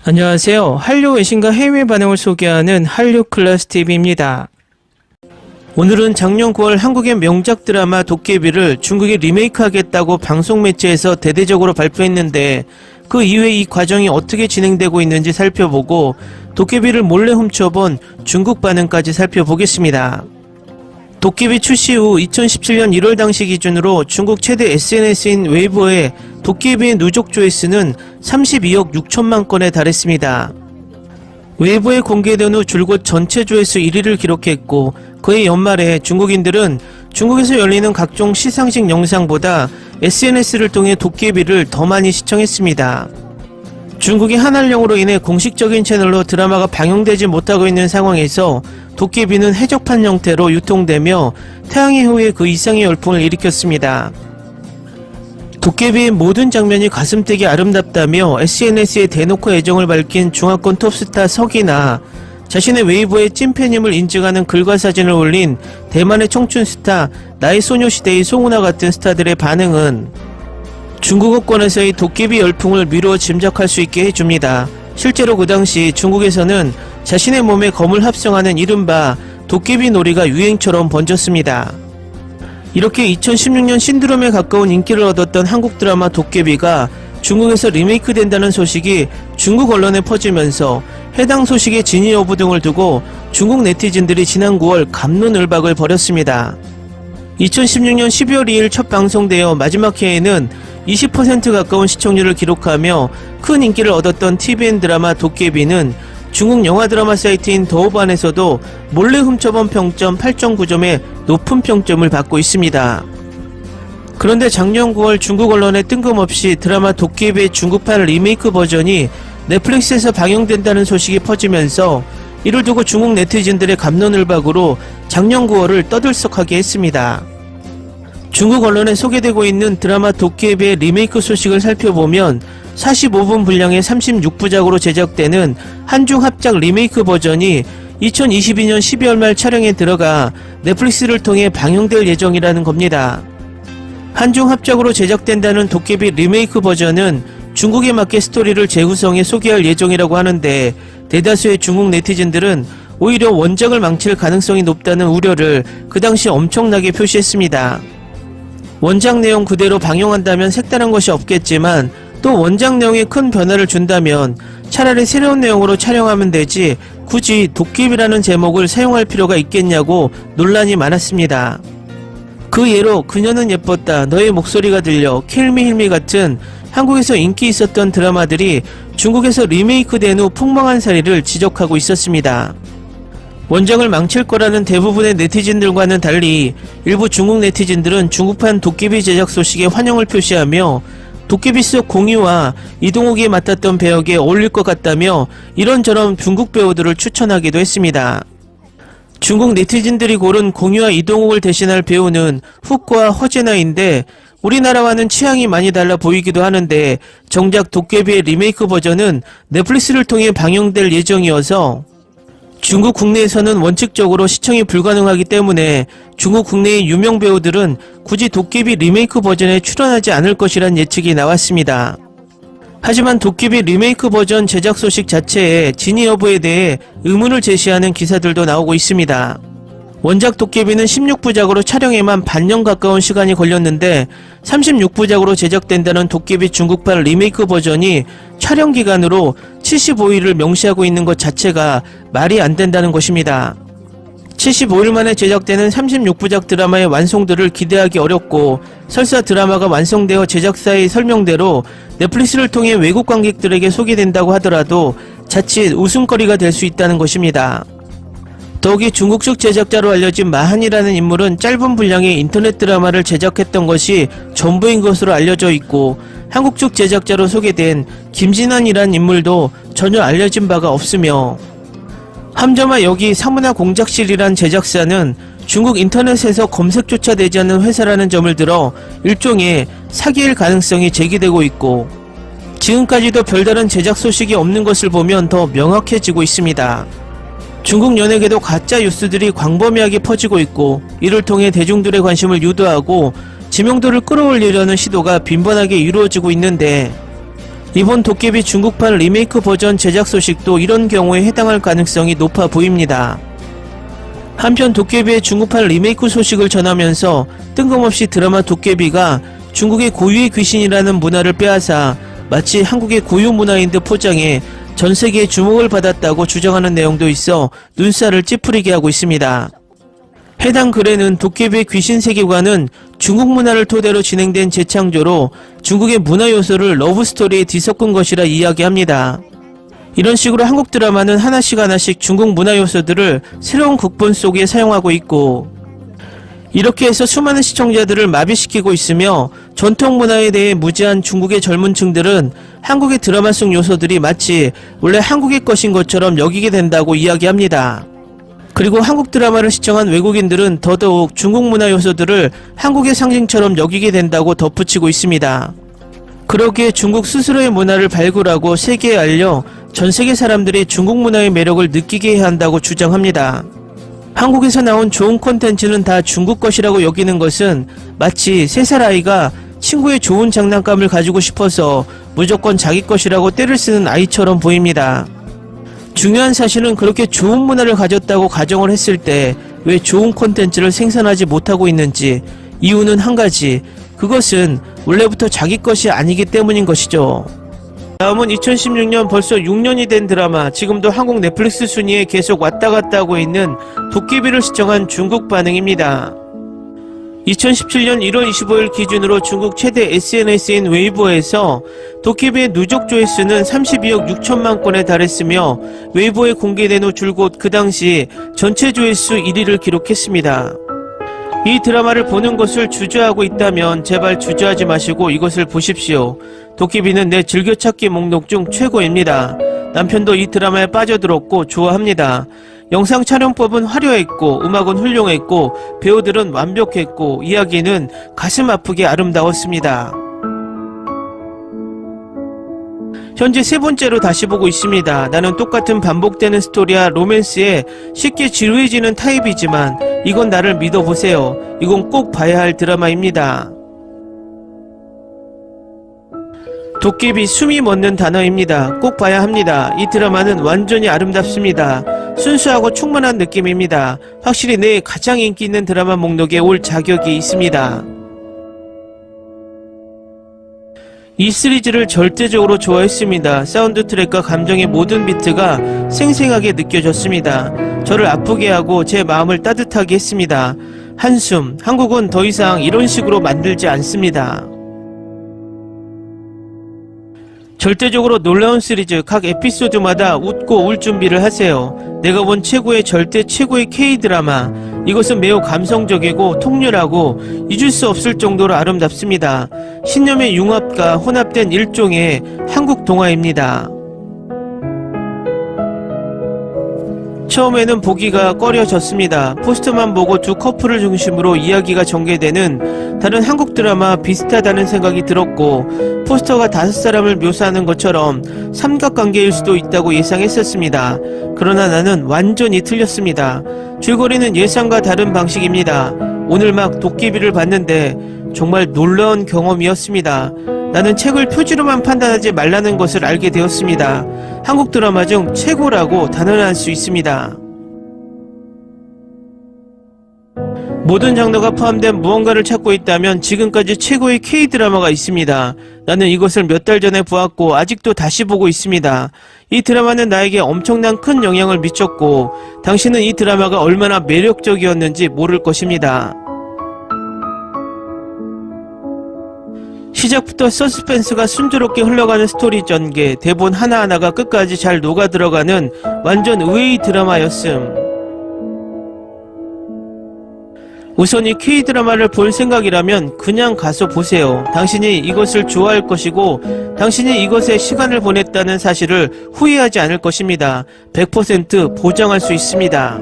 안녕하세요. 한류 외신과 해외 반응을 소개하는 한류클래스TV입니다. 오늘은 작년 9월 한국의 명작 드라마 도깨비를 중국에 리메이크하겠다고 방송 매체에서 대대적으로 발표했는데 그 이후에 이 과정이 어떻게 진행되고 있는지 살펴보고 도깨비를 몰래 훔쳐본 중국 반응까지 살펴보겠습니다. 도깨비 출시 후 2017년 1월 당시 기준으로 중국 최대 SNS인 웨이보의 도깨비의 누적 조회수는 32억 6천만 건에 달했습니다. 웨이보에 공개된 후 줄곧 전체 조회수 1위를 기록했고 그해 연말에 중국인들은 중국에서 열리는 각종 시상식 영상보다 SNS를 통해 도깨비를 더 많이 시청했습니다. 중국이 한한령으로 인해 공식적인 채널로 드라마가 방영되지 못하고 있는 상황에서 도깨비는 해적판 형태로 유통되며 태양의 후예 그 이상의 열풍을 일으켰습니다. 도깨비의 모든 장면이 가슴되게 아름답다며 SNS에 대놓고 애정을 밝힌 중화권 톱스타 석이나 자신의 웨이보에 찐팬임을 인증하는 글과 사진을 올린 대만의 청춘 스타 나의 소녀시대의 송은아 같은 스타들의 반응은 중국어권에서의 도깨비 열풍을 미루어 짐작할 수 있게 해줍니다. 실제로 그 당시 중국에서는 자신의 몸에 검을 합성하는 이른바 도깨비 놀이가 유행처럼 번졌습니다. 이렇게 2016년 신드롬에 가까운 인기를 얻었던 한국 드라마 도깨비가 중국에서 리메이크 된다는 소식이 중국 언론에 퍼지면서 해당 소식의 진위 여부 등을 두고 중국 네티즌들이 지난 9월 갑론을박을 벌였습니다. 2016년 12월 2일 첫 방송되어 마지막 회에는 20% 가까운 시청률을 기록하며 큰 인기를 얻었던 TVN 드라마 도깨비는 중국 영화 드라마 사이트인 더우반에서도 몰래 훔쳐본 평점 8.9점의 높은 평점을 받고 있습니다. 그런데 작년 9월 중국 언론에 뜬금없이 드라마 도깨비의 중국판 리메이크 버전이 넷플릭스에서 방영된다는 소식이 퍼지면서 이를 두고 중국 네티즌들의 갑론을박으로 작년 9월을 떠들썩하게 했습니다. 중국 언론에 소개되고 있는 드라마 도깨비의 리메이크 소식을 살펴보면 45분 분량의 36부작으로 제작되는 한중 합작 리메이크 버전이 2022년 12월 말 촬영에 들어가 넷플릭스를 통해 방영될 예정이라는 겁니다. 한중 합작으로 제작된다는 도깨비 리메이크 버전은 중국에 맞게 스토리를 재구성해 소개할 예정이라고 하는데 대다수의 중국 네티즌들은 오히려 원작을 망칠 가능성이 높다는 우려를 그 당시 엄청나게 표시했습니다. 원작 내용 그대로 방영한다면 색다른 것이 없겠지만 또 원작 내용에 큰 변화를 준다면 차라리 새로운 내용으로 촬영하면 되지 굳이 도깨비라는 제목을 사용할 필요가 있겠냐고 논란이 많았습니다. 그 예로 그녀는 예뻤다, 너의 목소리가 들려, 킬미 힐미 같은 한국에서 인기 있었던 드라마들이 중국에서 리메이크된 후 폭망한 사례를 지적하고 있었습니다. 원작을 망칠 거라는 대부분의 네티즌들과는 달리 일부 중국 네티즌들은 중국판 도깨비 제작 소식에 환영을 표시하며 도깨비 속 공유와 이동욱이 맡았던 배역에 어울릴 것 같다며 이런저런 중국 배우들을 추천하기도 했습니다. 중국 네티즌들이 고른 공유와 이동욱을 대신할 배우는 훅과 허재나인데 우리나라와는 취향이 많이 달라 보이기도 하는데 정작 도깨비의 리메이크 버전은 넷플릭스를 통해 방영될 예정이어서 중국 국내에서는 원칙적으로 시청이 불가능하기 때문에 중국 국내의 유명 배우들은 굳이 도깨비 리메이크 버전에 출연하지 않을 것이란 예측이 나왔습니다. 하지만 도깨비 리메이크 버전 제작 소식 자체의 진위 여부에 대해 의문을 제시하는 기사들도 나오고 있습니다. 원작 도깨비는 16부작으로 촬영에만 반년 가까운 시간이 걸렸는데 36부작으로 제작된다는 도깨비 중국판 리메이크 버전이 촬영 기간으로 75일을 명시하고 있는 것 자체가 말이 안 된다는 것입니다. 75일 만에 제작되는 36부작 드라마의 완성도를 기대하기 어렵고 설사 드라마가 완성되어 제작사의 설명대로 넷플릭스를 통해 외국 관객들에게 소개된다고 하더라도 자칫 웃음거리가 될 수 있다는 것입니다. 더욱이 중국 측 제작자로 알려진 마한이라는 인물은 짧은 분량의 인터넷 드라마를 제작했던 것이 전부인 것으로 알려져 있고 한국 측 제작자로 소개된 김진환이란 인물도 전혀 알려진 바가 없으며 함저마 여기 사문화 공작실이란 제작사는 중국 인터넷에서 검색조차 되지 않는 회사라는 점을 들어 일종의 사기일 가능성이 제기되고 있고 지금까지도 별다른 제작 소식이 없는 것을 보면 더 명확해지고 있습니다. 중국 연예계도 가짜 뉴스들이 광범위하게 퍼지고 있고 이를 통해 대중들의 관심을 유도하고 지명도를 끌어올리려는 시도가 빈번하게 이루어지고 있는데 이번 도깨비 중국판 리메이크 버전 제작 소식도 이런 경우에 해당할 가능성이 높아 보입니다. 한편 도깨비의 중국판 리메이크 소식을 전하면서 뜬금없이 드라마 도깨비가 중국의 고유의 귀신이라는 문화를 빼앗아 마치 한국의 고유 문화인 듯 포장해 전 세계의 주목을 받았다고 주장하는 내용도 있어 눈살을 찌푸리게 하고 있습니다. 해당 글에는 도깨비의 귀신 세계관은 중국 문화를 토대로 진행된 재창조로 중국의 문화 요소를 러브스토리에 뒤섞은 것이라 이야기합니다. 이런 식으로 한국 드라마는 하나씩 중국 문화 요소들을 새로운 극본 속에 사용하고 있고, 이렇게 해서 수많은 시청자들을 마비시키고 있으며 전통 문화에 대해 무지한 중국의 젊은 층들은 한국의 드라마 속 요소들이 마치 원래 한국의 것인 것처럼 여기게 된다고 이야기합니다. 그리고 한국 드라마를 시청한 외국인들은 더더욱 중국 문화 요소들을 한국의 상징처럼 여기게 된다고 덧붙이고 있습니다. 그러기에 중국 스스로의 문화를 발굴하고 세계에 알려 전 세계 사람들이 중국 문화의 매력을 느끼게 해야 한다고 주장합니다. 한국에서 나온 좋은 콘텐츠는 다 중국 것이라고 여기는 것은 마치 3살 아이가 친구의 좋은 장난감을 가지고 싶어서 무조건 자기 것이라고 떼를 쓰는 아이처럼 보입니다. 중요한 사실은 그렇게 좋은 문화를 가졌다고 가정을 했을 때 왜 좋은 콘텐츠를 생산하지 못하고 있는지, 이유는 한 가지, 그것은 원래부터 자기 것이 아니기 때문인 것이죠. 다음은 2016년 벌써 6년이 된 드라마, 지금도 한국 넷플릭스 순위에 계속 왔다갔다 하고 있는 도깨비를 시청한 중국 반응입니다. 2017년 1월 25일 기준으로 중국 최대 SNS인 웨이보에서 도깨비의 누적 조회수는 32억 6천만 건에 달했으며 웨이보에 공개된 후 줄곧 그 당시 전체 조회수 1위를 기록했습니다. 이 드라마를 보는 것을 주저하고 있다면 제발 주저하지 마시고 이것을 보십시오. 도깨비는 내 즐겨찾기 목록 중 최고입니다. 남편도 이 드라마에 빠져들었고 좋아합니다. 영상 촬영법은 화려했고 음악은 훌륭했고 배우들은 완벽했고 이야기는 가슴 아프게 아름다웠습니다. 현재 3번째로 다시 보고 있습니다. 나는 똑같은 반복되는 스토리와 로맨스에 쉽게 지루해지는 타입이지만 이건 나를 믿어보세요. 이건 꼭 봐야 할 드라마입니다. 도깨비 숨이 멎는 단어입니다. 꼭 봐야 합니다. 이 드라마는 완전히 아름답습니다. 순수하고 충만한 느낌입니다. 확실히 내 가장 인기 있는 드라마 목록에 올 자격이 있습니다. 이 시리즈를 절대적으로 좋아했습니다. 사운드 트랙과 감정의 모든 비트가 생생하게 느껴졌습니다. 저를 아프게 하고 제 마음을 따뜻하게 했습니다. 한숨, 한국은 더 이상 이런 식으로 만들지 않습니다. 절대적으로 놀라운 시리즈, 각 에피소드마다 웃고 울 준비를 하세요. 내가 본 최고의 절대 최고의 K-드라마. 이것은 매우 감성적이고 통렬하고 잊을 수 없을 정도로 아름답습니다. 신념의 융합과 혼합된 일종의 한국 동화입니다. 처음에는 보기가 꺼려졌습니다. 포스터만 보고 두 커플을 중심으로 이야기가 전개되는 다른 한국 드라마 비슷하다는 생각이 들었고, 포스터가 5사람을 묘사하는 것처럼 삼각관계일 수도 있다고 예상했었습니다. 그러나 나는 완전히 틀렸습니다. 줄거리는 예상과 다른 방식입니다. 오늘 막 도깨비를 봤는데 정말 놀라운 경험이었습니다. 나는 책을 표지로만 판단하지 말라는 것을 알게 되었습니다. 한국 드라마 중 최고라고 단언할 수 있습니다. 모든 장르가 포함된 무언가를 찾고 있다면 지금까지 최고의 K-드라마가 있습니다. 나는 이것을 몇 달 전에 보았고 아직도 다시 보고 있습니다. 이 드라마는 나에게 엄청난 큰 영향을 미쳤고 당신은 이 드라마가 얼마나 매력적이었는지 모를 것입니다. 시작부터 서스펜스가 순조롭게 흘러가는 스토리 전개, 대본 하나하나가 끝까지 잘 녹아들어가는 완전 의외의 드라마였음. 우선 이 K-드라마를 볼 생각이라면 그냥 가서 보세요. 당신이 이것을 좋아할 것이고 당신이 이것에 시간을 보냈다는 사실을 후회하지 않을 것입니다. 100% 보장할 수 있습니다.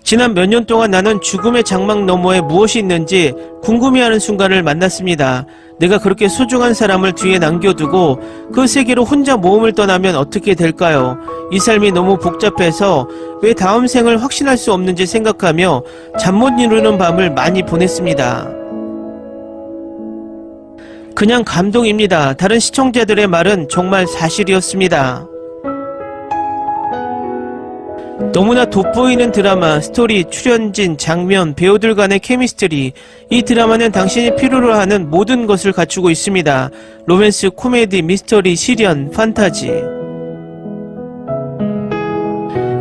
지난 몇 년 동안 나는 죽음의 장막 너머에 무엇이 있는지 궁금해하는 순간을 만났습니다. 내가 그렇게 소중한 사람을 뒤에 남겨두고 그 세계로 혼자 모험을 떠나면 어떻게 될까요? 이 삶이 너무 복잡해서 왜 다음 생을 확신할 수 없는지 생각하며 잠 못 이루는 밤을 많이 보냈습니다. 그냥 감동입니다. 다른 시청자들의 말은 정말 사실이었습니다. 너무나 돋보이는 드라마, 스토리, 출연진, 장면, 배우들 간의 케미스트리. 이 드라마는 당신이 필요로 하는 모든 것을 갖추고 있습니다. 로맨스, 코미디, 미스터리, 시련, 판타지.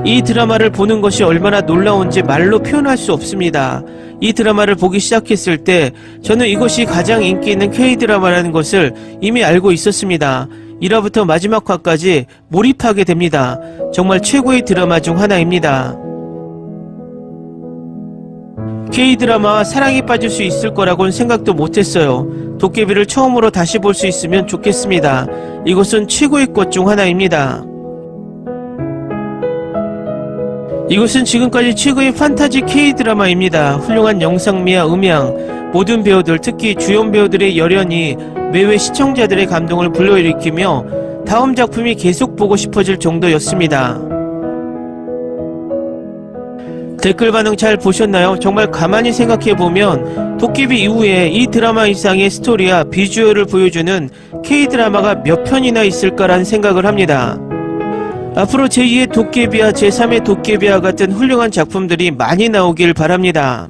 이 드라마를 보는 것이 얼마나 놀라운지 말로 표현할 수 없습니다. 이 드라마를 보기 시작했을 때 저는 이것이 가장 인기 있는 K-드라마라는 것을 이미 알고 있었습니다. 1화부터 마지막 화까지 몰입하게 됩니다. 정말 최고의 드라마 중 하나입니다. K-드라마와 사랑에 빠질 수 있을 거라고는 생각도 못했어요. 도깨비를 처음으로 다시 볼 수 있으면 좋겠습니다. 이것은 최고의 것 중 하나입니다. 이것은 지금까지 최고의 판타지 K-드라마입니다. 훌륭한 영상미와 음향, 모든 배우들, 특히 주연 배우들의 열연이 매회 시청자들의 감동을 불러일으키며 다음 작품이 계속 보고 싶어질 정도였습니다. 댓글 반응 잘 보셨나요? 정말 가만히 생각해보면 도깨비 이후에 이 드라마 이상의 스토리와 비주얼을 보여주는 K-드라마가 몇 편이나 있을까라는 생각을 합니다. 앞으로 제2의 도깨비와 제3의 도깨비와 같은 훌륭한 작품들이 많이 나오길 바랍니다.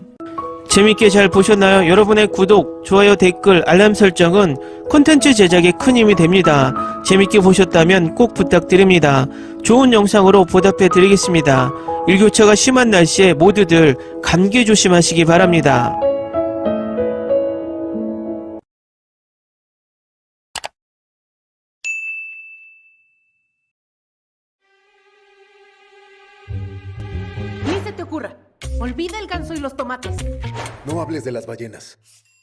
재밌게 잘 보셨나요? 여러분의 구독, 좋아요, 댓글, 알람 설정은 콘텐츠 제작에 큰 힘이 됩니다. 재밌게 보셨다면 꼭 부탁드립니다. 좋은 영상으로 보답해 드리겠습니다. 일교차가 심한 날씨에 모두들 감기 조심하시기 바랍니다. Ni se te ocurra. Olvida el ganso y los tomates. No hables de las ballenas.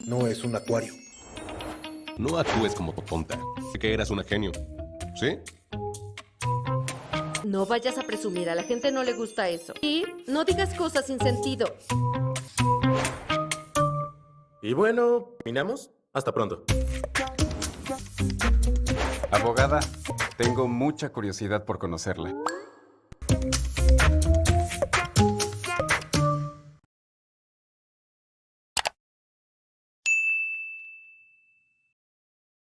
No es un acuario. No actúes como tonta. Que eras una genio. ¿Sí? No vayas a presumir, a la gente no le gusta eso. Y no digas cosas sin sentido. Y bueno, ¿terminamos? Hasta pronto. Abogada, tengo mucha curiosidad por conocerla.